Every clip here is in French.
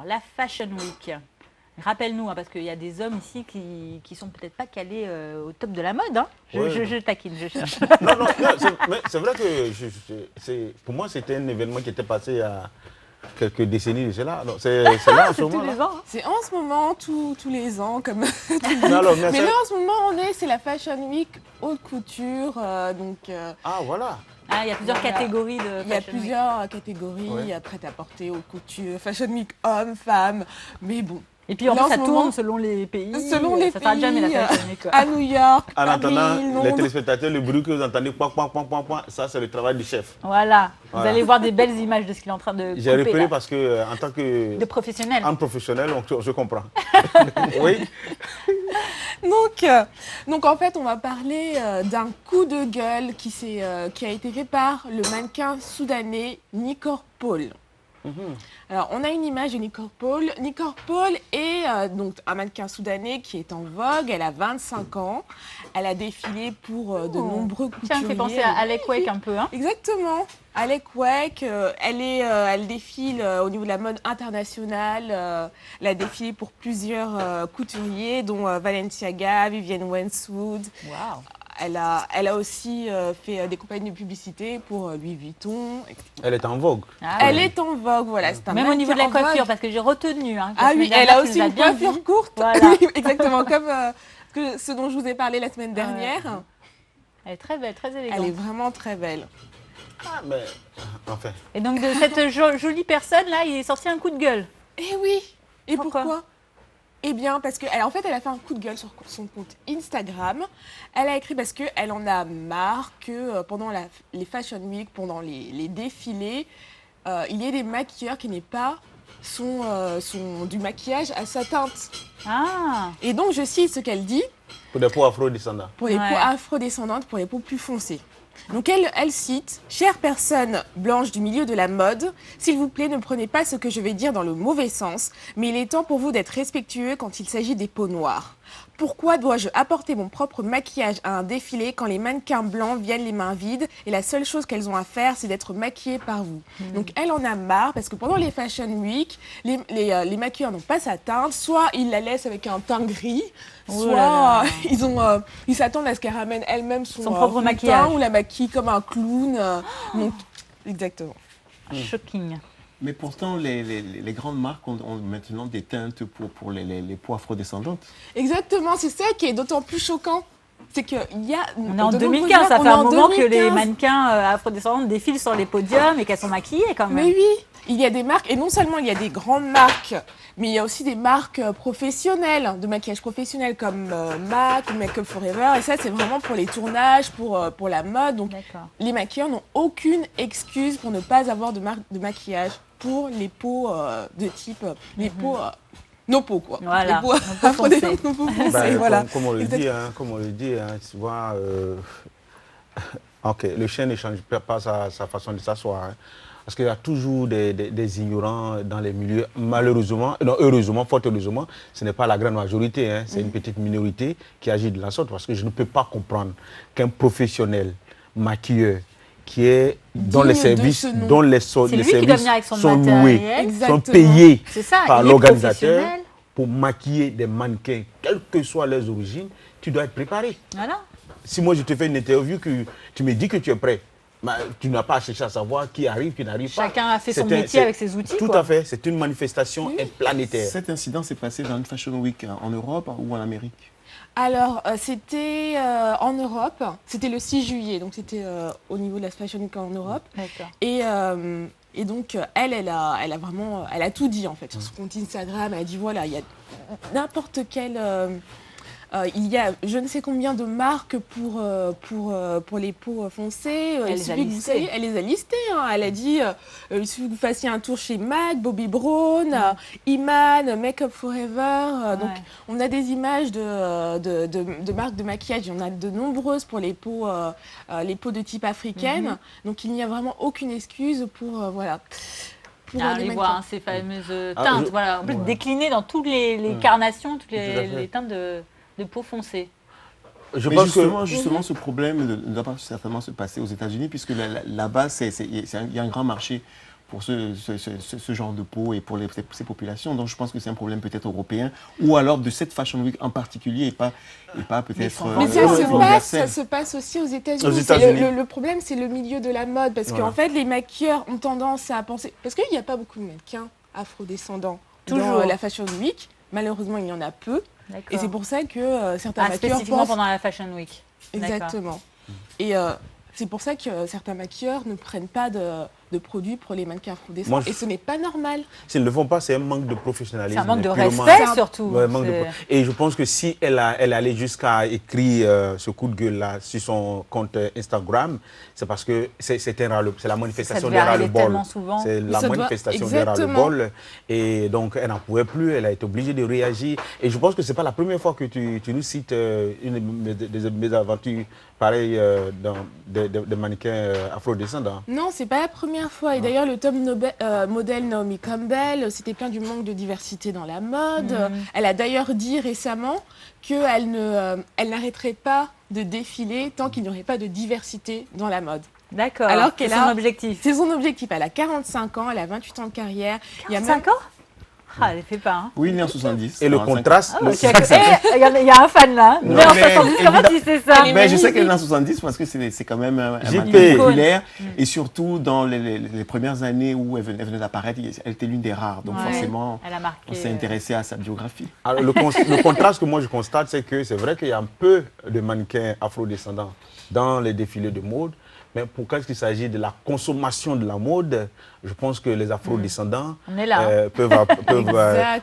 la Fashion Week. Rappelle-nous, hein, parce qu'il y a des hommes ici qui sont peut-être pas calés au top de la mode. Hein. Je taquine, je cherche. Non, c'est vrai que pour moi, c'était un événement qui était passé il y a quelques décennies de cela. C'est là en ce moment. Tous les ans. Hein. C'est en ce moment, tous les ans, comme mais là, en ce moment, c'est la Fashion Week haute couture. Ah, voilà. Ah, il y a plusieurs catégories de Il y a plusieurs catégories. Il y a prêt-à-porter, haute couture, Fashion Week homme, femme. Mais bon. Et puis en plus, ça tourne selon les pays. Selon les ça pays, jamais la Fashion Week. à New York, En Paris, entendant Londres. les téléspectateurs, le bruit que vous entendez, ça c'est le travail du chef. Voilà. Vous allez voir des belles images de ce qu'il est en train de couper. J'ai repéré parce que en tant que... De professionnel. En professionnel, je comprends. Oui. Donc en fait, on va parler d'un coup de gueule qui a été fait par le mannequin soudanais Nicor Paul. Alors, on a une image de Nicor Paul. Nicor Paul est donc un mannequin soudanais qui est en vogue. Elle a 25 ans. Elle a défilé pour de nombreux couturiers. Tiens, me fait penser à Alec Wake un peu. Hein. Exactement. Alec Wake, elle défile au niveau de la mode internationale. Elle a défilé pour plusieurs couturiers, dont Balenciaga, Vivienne Westwood. Waouh. Elle a aussi fait des campagnes de publicité pour Louis Vuitton. Elle est en vogue. Elle est en vogue, voilà. Même au niveau de la coiffure, parce que j'ai retenu. Hein, ah oui, elle a aussi une coiffure courte. Voilà. Exactement, comme ce dont je vous ai parlé la semaine dernière. Elle est très belle, très élégante. Elle est vraiment très belle. Ah, mais enfin. Et donc, de cette jolie personne-là, il est sorti un coup de gueule. Eh oui. Et pourquoi Eh bien, parce qu'elle a fait un coup de gueule sur son compte Instagram. Elle a écrit parce qu'elle en a marre que pendant les Fashion Week, pendant les défilés, il y ait des maquilleurs qui n'aient pas du maquillage à sa teinte. Ah. Et donc, je cite ce qu'elle dit. Pour des peaux afro-descendantes. Pour les peaux afro-descendantes, pour les peaux plus foncées. Donc elle cite « Chère personne blanche du milieu de la mode, s'il vous plaît, ne prenez pas ce que je vais dire dans le mauvais sens, mais il est temps pour vous d'être respectueux quand il s'agit des peaux noires. Pourquoi dois-je apporter mon propre maquillage à un défilé quand les mannequins blancs viennent les mains vides et la seule chose qu'elles ont à faire, c'est d'être maquillées par vous ?» Donc elle en a marre parce que pendant les Fashion Week, les maquilleurs n'ont pas sa teinte, soit ils la laissent avec un teint gris, soit ils s'attendent à ce qu'elle ramène elle-même son propre maquillage ou la maquille comme un clown. Donc, exactement. Shocking. Mais pourtant, les grandes marques ont maintenant des teintes pour les peaux afrodescendantes. Exactement, c'est ça qui est d'autant plus choquant. C'est qu'il y a... On est en 2015, ça fait un moment que les mannequins afrodescendantes défilent sur les podiums et qu'elles sont maquillées quand même. Mais oui, il y a des marques, et non seulement il y a des grandes marques, mais il y a aussi des marques professionnelles, de maquillage professionnel comme MAC ou Make Up Forever. Et ça, c'est vraiment pour les tournages, pour la mode. Donc, les maquilleurs n'ont aucune excuse pour ne pas avoir de marque de maquillage pour les peaux de type... les peaux... nos peaux, quoi. Voilà. Les peaux afrodescendantes, nos peaux foncées, voilà. Comme on le dit, tu vois... Ok, le chien ne change pas sa façon de s'asseoir. Hein. Parce qu'il y a toujours des ignorants dans les milieux. Malheureusement, non, heureusement, fort heureusement, ce n'est pas la grande majorité. Hein. C'est une petite minorité qui agit de la sorte. Parce que je ne peux pas comprendre qu'un professionnel maquilleur qui est dans les services, dont les services sont loués, sont payés par l'organisateur pour maquiller des mannequins, quelles que soient leurs origines, tu dois être préparé. Voilà. Si moi je te fais une interview, que tu me dis que tu es prêt, tu n'as pas à chercher à savoir qui arrive, qui n'arrive pas. Chacun a fait son métier avec ses outils. Tout à fait, c'est une manifestation planétaire. Cet incident s'est passé dans une Fashion Week en Europe ou en Amérique? Alors, c'était en Europe, c'était le 6 juillet, donc c'était au niveau de la Fashion Week en Europe. Et donc, elle a tout dit en fait sur son compte Instagram. Elle a dit voilà, il y a n'importe quel... il y a je ne sais combien de marques pour les peaux foncées. Elle les a listées. Hein. Elle a dit il suffit que vous fassiez un tour chez MAC, Bobbi Brown, Iman, Make Up Forever. Donc, on a des images de marques de maquillage. Il y en a de nombreuses pour les peaux de type africaine. Donc, il n'y a vraiment aucune excuse pour les voit, hein, ces fameuses teintes. On peut décliner dans toutes les carnations, toutes les teintes de peau foncée. Je pense justement, ce problème ne doit pas certainement se passer aux États-Unis, puisque là-bas, il y a un grand marché pour ce genre de peau et pour ces populations. Donc je pense que c'est un problème peut-être européen ou alors de cette Fashion Week en particulier et pas peut-être mais ça se passe aussi aux États-Unis. Le problème, c'est le milieu de la mode parce qu'en fait, les maquilleurs ont tendance à penser... Parce qu'il n'y a pas beaucoup de mannequins afrodescendants dans la Fashion Week. Malheureusement, il y en a peu. Et c'est pour ça que certains maquilleurs spécifiquement pendant la Fashion Week. Exactement. Et c'est pour ça que certains maquilleurs ne prennent pas de produits pour les mannequins afrodescendants. Et ce n'est pas normal. S'ils ne le font pas, c'est un manque de professionnalisme. C'est un manque de respect surtout. Et je pense que si elle allait jusqu'à écrire ce coup de gueule-là sur son compte Instagram, c'est parce que c'est la manifestation des ras-le-bol. C'est la manifestation des ras-le-bol. Et donc, elle n'en pouvait plus, elle a été obligée de réagir. Et je pense que ce n'est pas la première fois que tu nous cites une des mésaventures pareilles des mannequins afrodescendants. Non, ce n'est pas la première fois. Et d'ailleurs, le top modèle Naomi Campbell s'était plaint du manque de diversité dans la mode. Elle a d'ailleurs dit récemment qu'elle n'arrêterait pas de défiler tant qu'il n'y aurait pas de diversité dans la mode. D'accord, c'est son objectif. C'est son objectif. Elle a 45 ans, elle a 28 ans de carrière. 45 ans ? Ah, elle fait pas, hein. Oui, il est en 70. Et le contraste... Il y a un fan là. Il est en 70, comment tu sais ça? Mais je sais qu'elle est en 70 parce que c'est quand même un mannequin populaire. Et surtout, dans les premières années où elle venait d'apparaître, elle était l'une des rares. Donc forcément, on s'est intéressé à sa biographie. Alors, le contraste que moi je constate, c'est que c'est vrai qu'il y a un peu de mannequins afrodescendants dans les défilés de mode. Mais pour quand il s'agit de la consommation de la mode, je pense que les afro-descendants peuvent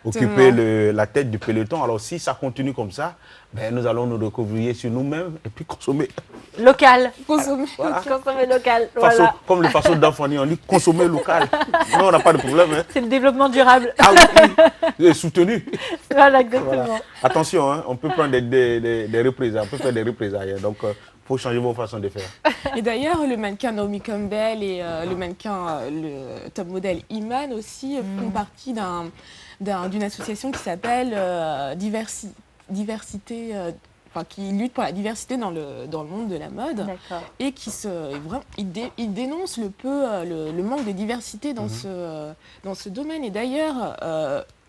occuper la tête du peloton. Alors si ça continue comme ça, nous allons nous recouvrir sur nous-mêmes et puis consommer. Local. Consommer local. Voilà. Comme le façon d'Anfani, on dit consommer local. Non, on n'a pas de problème. Hein. C'est le développement durable. Ah oui, soutenu. Voilà, exactement. Voilà. Attention, hein, on peut prendre des représailles, on peut faire des représailles. Donc, il faut changer vos façons de faire. Et d'ailleurs, le mannequin Naomi Campbell et le top modèle Iman aussi font partie d'une association qui s'appelle Diversité, qui lutte pour la diversité dans le monde de la mode. Et il dénonce le manque de diversité dans ce domaine. Et d'ailleurs,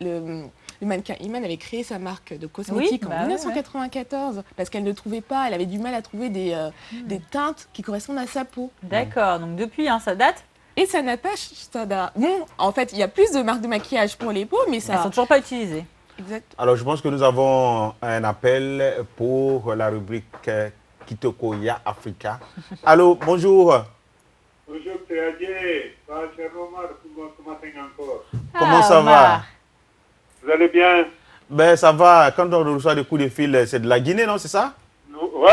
le mannequin Iman avait créé sa marque de cosmétiques en 1994 parce qu'elle ne trouvait pas, elle avait du mal à trouver des teintes qui correspondent à sa peau. D'accord, donc depuis, ça date. Et ça n'a pas... Bon, en fait, il y a plus de marques de maquillage pour les peaux, mais ça... Elles ne sont toujours pas utilisées. Exact. Alors, je pense que nous avons un appel pour la rubrique Kitoko Ya Africa. Allô, bonjour. Bonjour, c'est Adieu. Comment ça va? Vous allez bien? Ben, ça va. Quand on reçoit des coups de fil, c'est de la Guinée, non? C'est ça? Oui.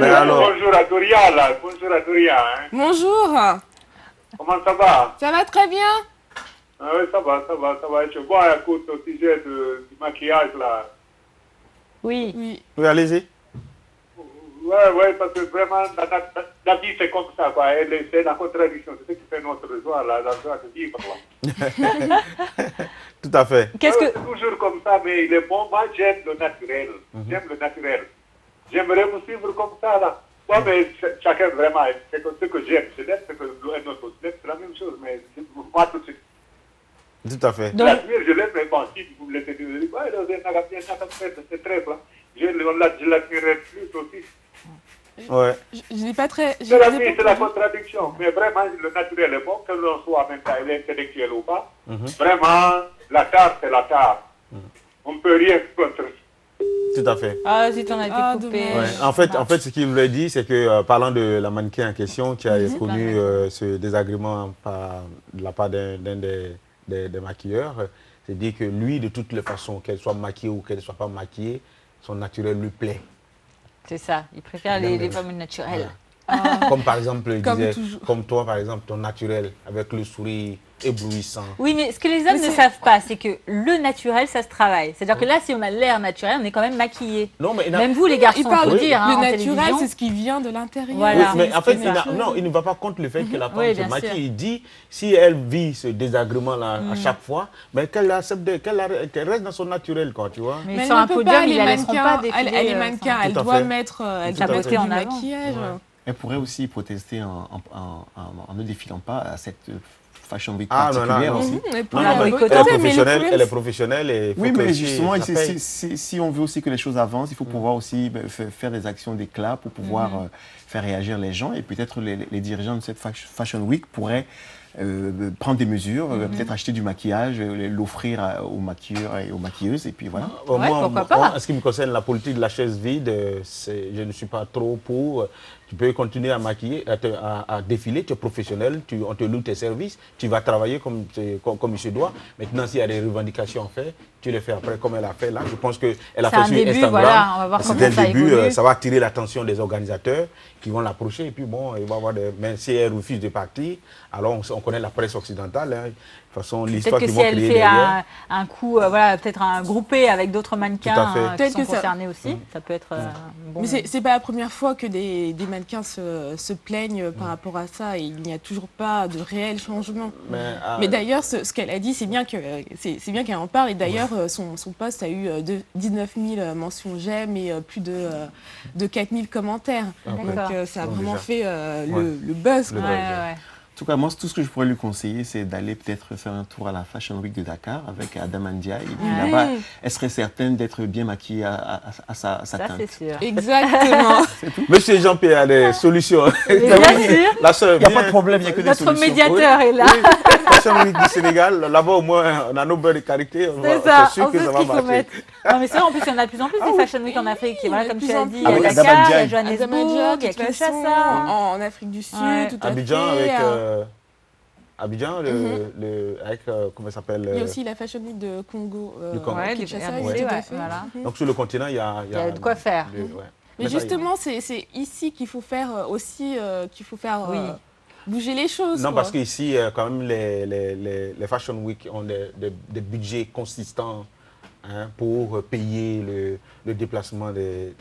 Alors... Bonjour à Doria, là. Bonjour à Doria. Hein. Bonjour. Comment ça va? Ça va très bien. Ah oui, ça va. Je vois, écoute, au sujet du maquillage, là. Oui, allez-y. Oui, parce que vraiment, la vie, c'est comme ça, quoi. C'est la contradiction. C'est ce qui fait notre joie, la joie de vivre, là. Tout à fait. C'est toujours comme ça, mais il est bon. Moi, j'aime le naturel. J'aime le naturel. J'aimerais vous suivre comme ça, là. Bon, mais chacun, vraiment, c'est ce que j'aime. Je l'aime, c'est que un autre l'aime, c'est la même chose, mais moi, tout de suite. Tout à fait. Je l'aime, mais bon, si vous me laissez dire, c'est très bien. Je l'admirerais plus aussi. Ouais. Je n'ai pas très... C'est la vie, c'est la contradiction. Mais vraiment, le naturel est bon, que l'on soit même il est intellectuel ou pas. Vraiment, la carte, c'est la carte. On ne peut rien contre. Tout à fait. Ah, si t'en as été coupé. Ouais. En fait, ce qu'il voulait dire, c'est que, parlant de la mannequin en question, qui a connu ce désagrément de la part d'un des maquilleurs, c'est dire que lui, de toutes les façons, qu'elle soit maquillée ou qu'elle ne soit pas maquillée, son naturel lui plaît. C'est ça, il préfère les femmes naturelles. Comme par exemple, comme toi, par exemple, ton naturel, avec le sourire éblouissant. Oui, mais ce que les hommes ne savent pas, c'est que le naturel, ça se travaille. C'est-à-dire que là, si on a l'air naturel, on est quand même maquillé. Non, mais même vous, les garçons, il faut dire. Le naturel, c'est ce qui vient de l'intérieur. Voilà. Oui, mais en fait, il ne va pas contre le fait que la femme se maquille. Il dit, si elle vit ce désagrément-là à chaque fois, mais qu'elle reste dans son sur dans tu vois. Mais sur un podium, ils ne la laisseront pas défiler. Elle est mannequin, elle doit mettre du maquillage. Elle pourrait aussi protester en ne défilant pas à Fashion Week particulière aussi. Elle est professionnelle. Et oui, mais justement, si on veut aussi que les choses avancent, il faut pouvoir aussi faire des actions d'éclat pour pouvoir faire réagir les gens. Et peut-être les dirigeants de cette Fashion Week pourraient prendre des mesures, peut-être acheter du maquillage, l'offrir aux maquilleurs et aux maquilleuses, et puis voilà. Pourquoi pas. En ce qui me concerne, la politique de la chaise vide, je ne suis pas trop pour. Tu peux continuer à maquiller, à défiler, tu es professionnel, on te loue tes services, tu vas travailler comme il se doit. Maintenant, s'il y a des revendications à faire, tu les fais après comme elle a fait là. Je pense qu'elle a fait sur Instagram. Voilà, on va voir comment ça évolue. Ça va attirer l'attention des organisateurs qui vont l'approcher. Et puis bon, il va avoir mais si elle refuse de partir, alors on connaît la presse occidentale. Hein. De toute façon, l'histoire qu'ils vont créer derrière. Peut-être que si elle fait un coup, peut-être un groupé avec d'autres mannequins qui sont concernés aussi, ça peut être bon. Mais c'est pas la première fois que des mannequins se plaignent par rapport à ça, et il n'y a toujours pas de réel changement. Mais d'ailleurs, ce qu'elle a dit, c'est bien qu'elle en parle. Et d'ailleurs, son post a eu 19 000 mentions j'aime et plus de 4 000 commentaires. Donc ça a vraiment fait le buzz. En tout cas, moi, tout ce que je pourrais lui conseiller, c'est d'aller peut-être faire un tour à la Fashion Week de Dakar avec Adam Ndiaye. Et puis là-bas, elle serait certaine d'être bien maquillée à sa teinte. Ça, c'est sûr. Exactement. Monsieur Jean-Pierre a des solutions. Bien sûr. Il n'y a pas de problème, il n'y a que des solutions. Notre médiateur est là. Fashion Week du Sénégal, là-bas, au moins, on a nos belles qualités. C'est sûr que ça va marcher. Non, mais c'est vrai, en plus, il y en a de plus en plus des Fashion Week en Afrique. Voilà, comme tu as dit, il y a Dakar, il y a Johannesburg, il y a Kinshasa. En Afrique du Sud, tout à fait. Abidjan avec... Abidjan, avec, comment ça s'appelle Il y a aussi la Fashion Week de Congo. Kinshasa, voilà. Donc sur le continent, il y a de quoi faire. Mais justement, c'est ici qu'il faut faire aussi, bouger les choses. Non, parce qu'ici, quand même, les Fashion Week ont des budgets consistants. Pour payer le déplacement des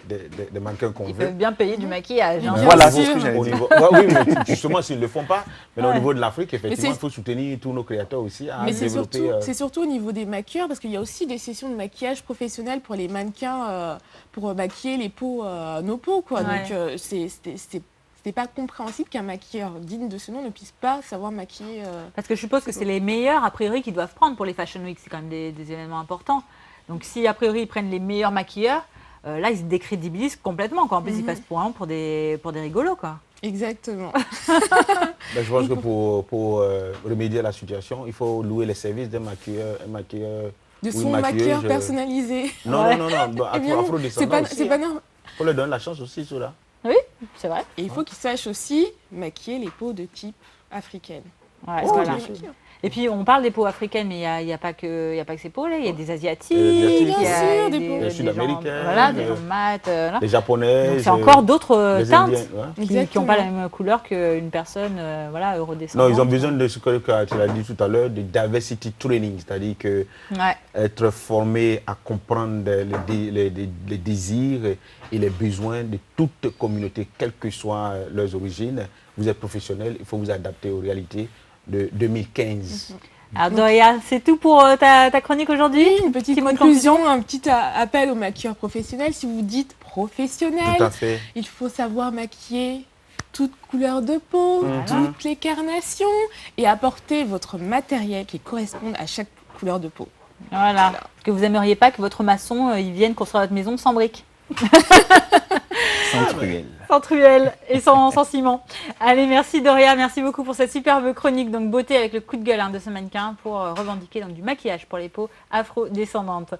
mannequins qu'on veut. Ils peuvent bien payer du maquillage. Voilà, c'est ce que j'allais dire. Oui, mais justement, s'ils ne le font pas. Mais au niveau de l'Afrique, effectivement, il faut soutenir tous nos créateurs aussi à développer. C'est surtout au niveau des maquilleurs, parce qu'il y a aussi des sessions de maquillage professionnelles pour les mannequins, pour maquiller les peaux, nos peaux, quoi. Donc, c'était pas compréhensible qu'un maquilleur digne de ce nom ne puisse pas savoir maquiller. Parce que je suppose que c'est les meilleurs, a priori, qui doivent prendre pour les Fashion Week. C'est quand même des événements importants. Donc si, a priori, ils prennent les meilleurs maquilleurs, là, ils se décrédibilisent complètement. En plus, ils passent pour des rigolos, quoi. Exactement. Je pense que pour remédier à la situation, il faut louer les services d'un maquilleur. De son maquilleur personnalisé. Non, afro-descendant aussi. C'est pas normal. Il faut leur donner la chance aussi, cela. Oui, c'est vrai. Et il faut qu'ils sachent aussi maquiller les peaux de type africaine. Ouais, voilà. Et puis on parle des peaux africaines, mais il n'y a pas que ces peaux-là. Il y a des Asiatiques, il y a des Sud-Américains, voilà, des gens mat, des Japonais. C'est encore d'autres teintes Indiens, qui n'ont pas la même couleur qu'une personne eurodescendante. Non, ils ont besoin de ce que tu l'as dit tout à l'heure, de diversity training, c'est-à-dire que être formé à comprendre les désirs et les besoins de toute communauté, quelles que soient leurs origines. Vous êtes professionnel, il faut vous adapter aux réalités de 2015. Alors Doria, c'est tout pour ta chronique aujourd'hui? Une petite conclusion, un petit appel aux maquilleurs professionnels. Si vous dites professionnel, il faut savoir maquiller toute couleur de peau, toutes les carnations, et apporter votre matériel qui corresponde à chaque couleur de peau. Voilà. Que vous n'aimeriez pas que votre maçon il vienne construire votre maison sans briques. Sans truelle et sans ciment. Allez, merci Doria, merci beaucoup pour cette superbe chronique. Donc beauté avec le coup de gueule de ce mannequin pour revendiquer du maquillage pour les peaux afro-descendantes.